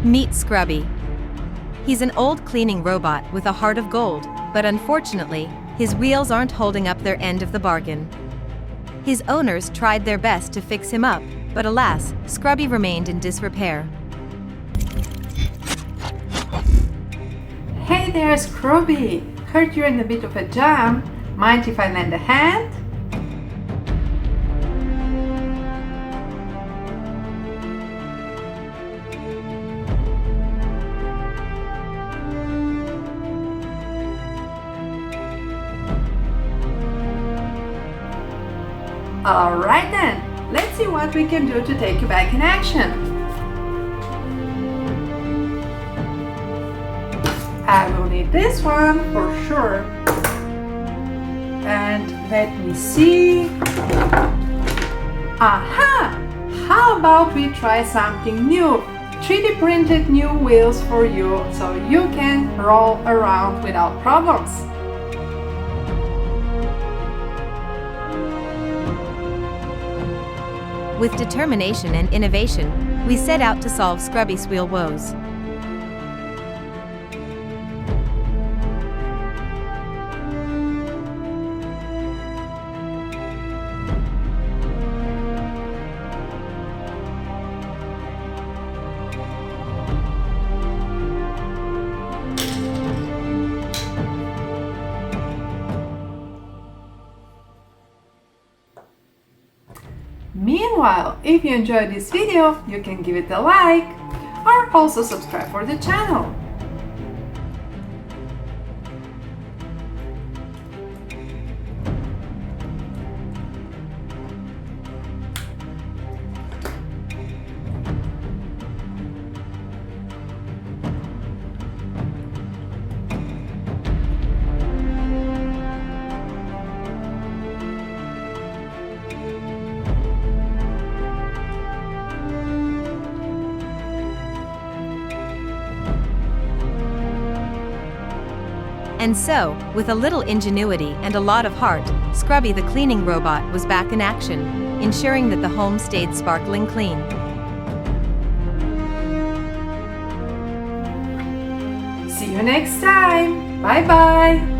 Meet Scrubby. He's an old cleaning robot with a heart of gold, but unfortunately, his wheels aren't holding up their end of the bargain. His owners tried their best to fix him up, but alas, Scrubby remained in disrepair. Hey there, Scrubby! Heard you're in a bit of a jam. Mind if I lend a hand? Alright then, let's see what we can do to take you back in action. I will need this one for sure. And let me see. Aha! How about we try something new? 3D printed new wheels for you so you can roll around without problems. With determination and innovation, we set out to solve Scrubby's wheel woes. Meanwhile, if you enjoyed this video, you can give it a like or also subscribe for the channel. And so, with a little ingenuity and a lot of heart, Scrubby the cleaning robot was back in action, ensuring that the home stayed sparkling clean. See you next time. Bye bye.